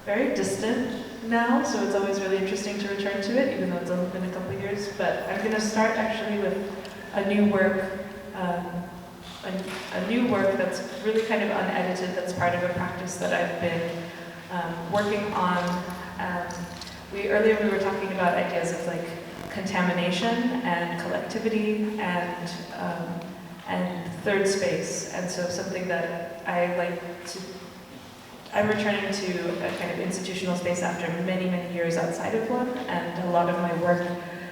very distant now, so it's always really interesting to return to it, even though it's only been a couple of years. But I'm going to start actually with a new work, a new work that's really kind of unedited, that's part of a practice that I've been working on. Earlier we were talking about ideas of like contamination and collectivity and third space, and so something that I like to. I'm returning to a kind of institutional space after many, many years outside of one, and a lot of my work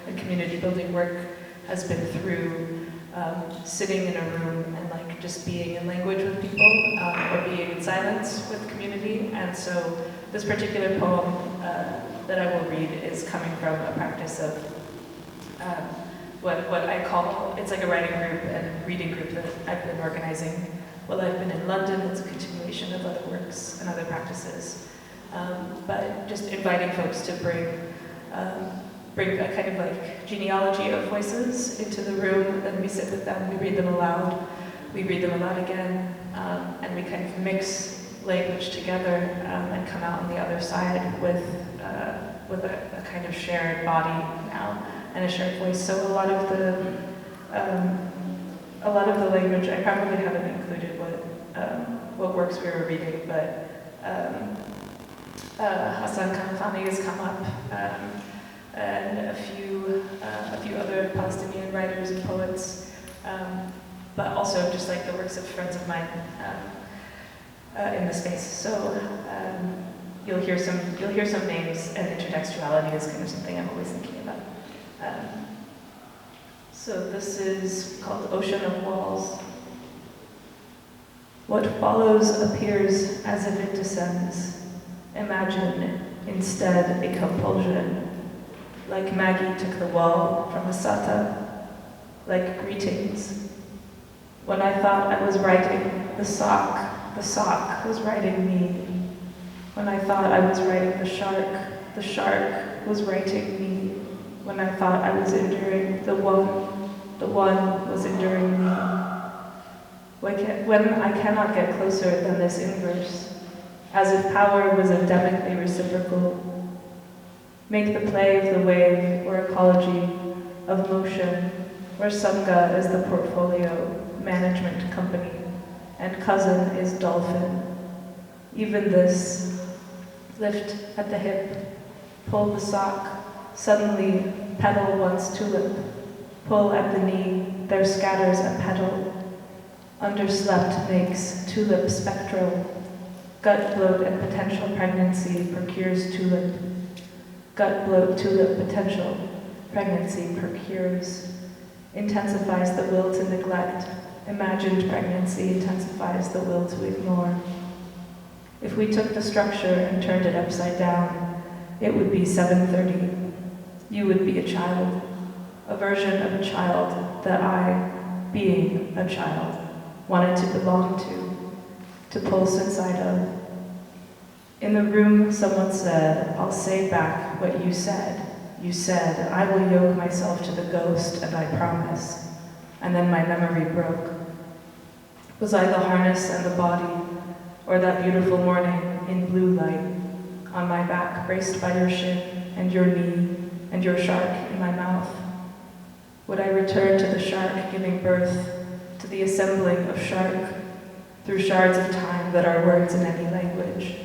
and community building work has been through sitting in a room and like just being in language with people, or being in silence with community. And so this particular poem that I will read is coming from a practice of what I call, it's like a writing group and reading group that I've been organizing while I've been in London. It's a continuation of other works and other practices. But just inviting folks to bring a kind of like genealogy of voices into the room, then we sit with them, we read them aloud again, and we kind of mix language together and come out on the other side with a kind of shared body now and a shared voice. So a lot of the language, I probably haven't included what works we were reading, but Hassan Kanfani has come up, and a few other Palestinian writers and poets, but also just like the works of friends of mine in the space. So you'll hear some names, and intertextuality is kind of something I'm always thinking about. So this is called Ocean of Walls. What follows appears as if it descends. Imagine instead a compulsion, like Maggie took the wall from Asata, like greetings. When I thought I was writing the sock was writing me. When I thought I was writing the shark was writing me. When I thought I was enduring the one was enduring me. When I cannot get closer than this inverse, as if power was endemically reciprocal. Make the play of the wave or ecology of motion, where Sangha is the portfolio management company, and cousin is dolphin. Even this, lift at the hip, pull the sock, suddenly petal once tulip, pull at the knee, there scatters a petal. Underslept makes tulip spectral. Gut bloat and potential pregnancy procures tulip. Gut bloat, tulip, potential pregnancy procures. Intensifies the will to neglect. Imagined pregnancy intensifies the will to ignore. If we took the structure and turned it upside down, it would be 7:30. You would be a child, a version of a child that I, being a child, wanted to belong to pulse inside of. In the room, someone said, I'll say back what you said. You said, I will yoke myself to the ghost, and I promise. And then my memory broke. Was I the harness and the body, or that beautiful morning in blue light, on my back, braced by your shin and your knee and your shark in my mouth? Would I return to the shark giving birth to the assembling of shark through shards of time that are words in any language?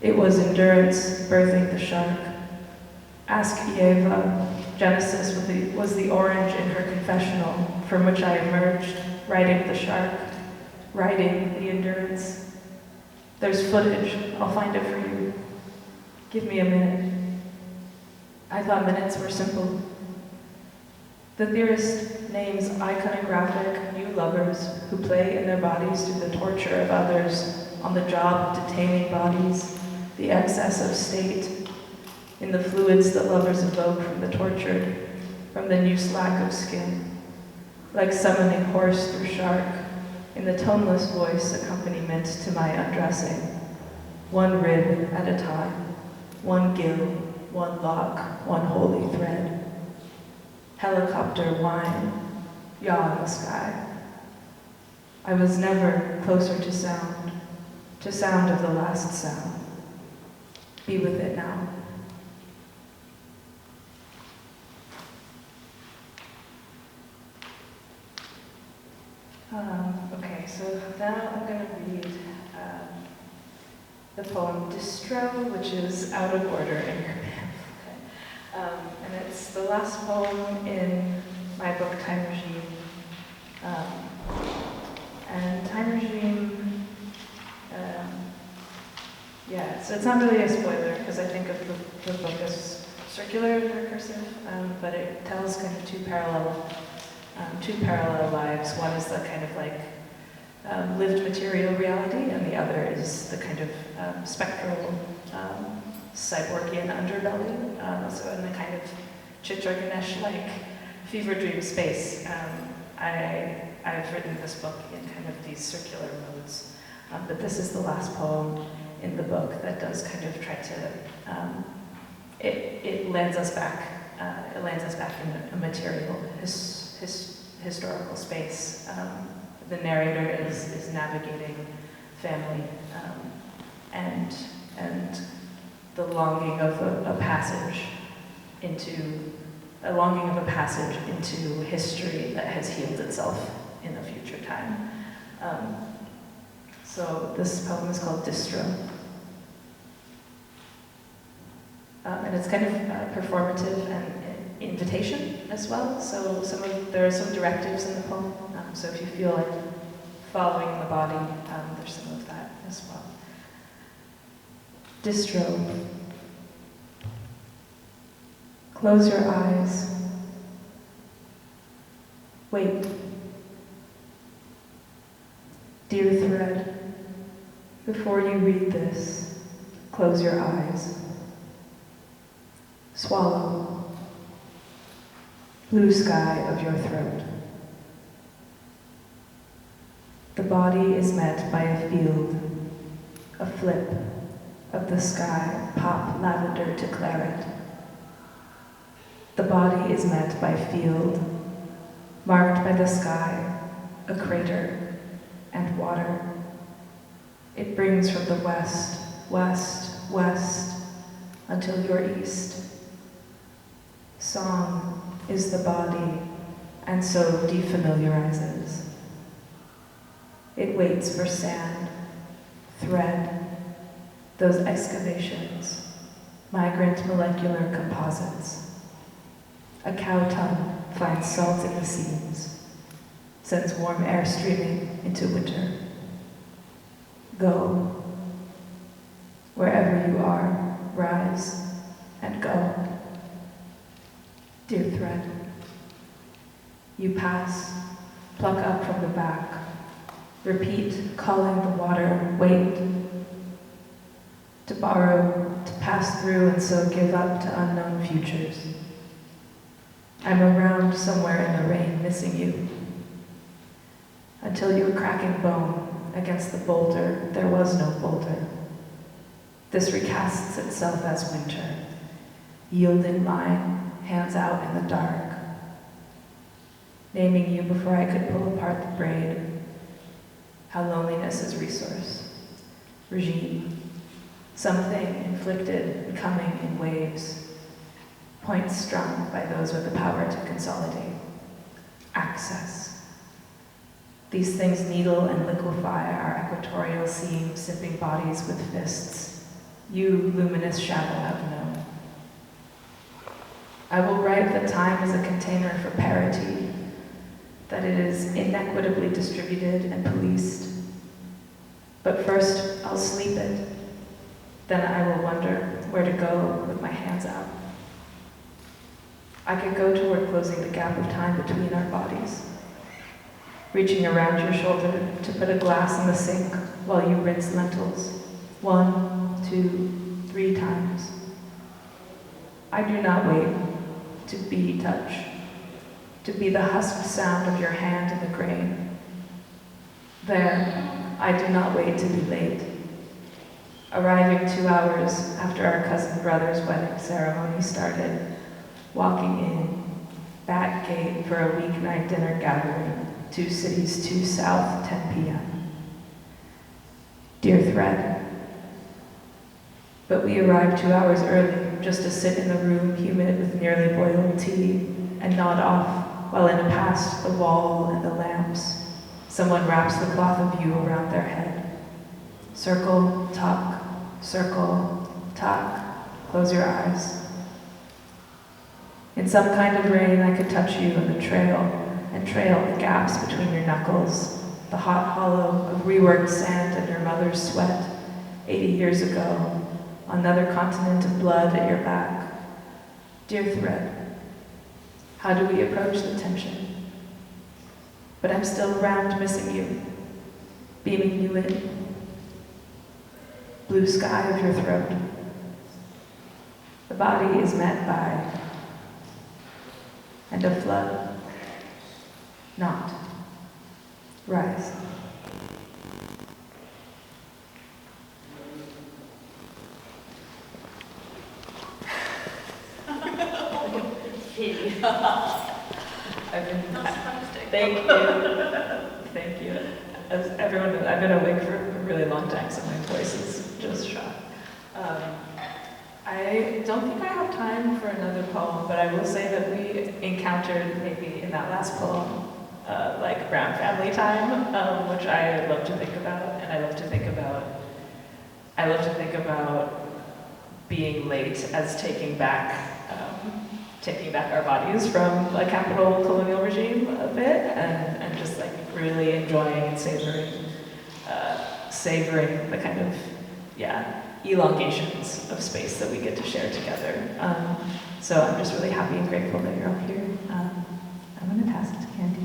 It was endurance birthing the shark. Ask Eva. Genesis was the orange in her confessional, from which I emerged, writing the shark, writing the endurance. There's footage. I'll find it for you. Give me a minute. I thought minutes were simple. The theorist names iconographic new lovers who play in their bodies through the torture of others, on the job of detaining bodies, the excess of state, in the fluids that lovers evoke from the tortured, from the new slack of skin, like summoning horse through shark, in the toneless voice accompaniment to my undressing, one rib at a time, one gill, one lock, one holy thread. Helicopter whine, yaw in the sky. I was never closer to sound of the last sound. Be with it now. Okay, so now I'm going to read the poem Distro, which is out of order in your pamphlet. And it's the last poem in my book, Time Regime. And Time Regime, yeah, so it's not really a spoiler, because I think of the book as circular and recursive, but it tells kind of two parallel lives. One is the kind of like lived material reality, and the other is the kind of spectral cyborgian underbelly. So in the kind of Chitra Ganesh-like fever dream space, I've written this book in kind of these circular modes. But this is the last poem in the book that does kind of try to, it lands us back. It lands us back in a material historical space. The narrator is navigating family and the longing of a passage into history that has healed itself in a future time. So this poem is called Distro. And it's kind of performative and invitation as well. So there are some directives in the poem. So if you feel like following the body, there's some of that as well. Distro. Close your eyes. Wait. Dear thread, before you read this, close your eyes. Swallow. Blue sky of your throat. The body is met by a field, a flip of the sky, pop lavender to claret. The body is met by field, marked by the sky, a crater, and water. It brings from the west, west, west, until your east. Song is the body, and so defamiliarizes. It waits for sand, thread, those excavations, migrant molecular composites. A cow tongue finds salt in the seams, sends warm air streaming into winter. Go. Wherever you are, rise and go. Dear thread, you pass, pluck up from the back, repeat, calling the water, wait. To borrow, to pass through, and so give up to unknown futures. I'm around somewhere in the rain, missing you. Until your cracking bone against the boulder, there was no boulder. This recasts itself as winter, yielding line, hands out in the dark. Naming you before I could pull apart the braid. How loneliness is resource, regime, something inflicted and coming in waves. Points strung by those with the power to consolidate. Access. These things needle and liquefy our equatorial seam, sipping bodies with fists. You, luminous shadow, have known. I will write that time is a container for parity, that it is inequitably distributed and policed. But first, I'll sleep it. Then I will wonder where to go with my hands out. I could go toward closing the gap of time between our bodies, reaching around your shoulder to put a glass in the sink while you rinse lentils, 1, 2, 3 times. I do not wait to be touch, to be the husked sound of your hand in the grain. There, I do not wait to be late, arriving 2 hours after our cousin brother's wedding ceremony started, walking in, back gate for a weeknight dinner gathering, 2 cities 2 south, 10 p.m. Dear thread, But we arrived 2 hours early, just to sit in the room humid with nearly boiling tea, and nod off, while in a past the wall and the lamps, someone wraps the cloth of view around their head. Circle, talk, close your eyes. In some kind of rain, I could touch you on the trail, and trail the gaps between your knuckles, the hot hollow of reworked sand and your mother's sweat, 80 years ago, on another continent of blood at your back. Dear thread, how do we approach the tension? But I'm still around, missing you, beaming you in. Blue sky of your throat. The body is met by, and a flood, not rise. Thank you. As everyone knows, I've been awake for a really long time, so my voice is just shot. I don't think I have time for another poem, but I will say that we encountered, maybe in that last poem, like brown family time, which I love to think about, and I love to think about being late as taking back our bodies from a capital colonial regime a bit, and just like really enjoying and savoring the kind of, elongations of space that we get to share together. So I'm just really happy and grateful that you're all here. I'm gonna pass it to Candice.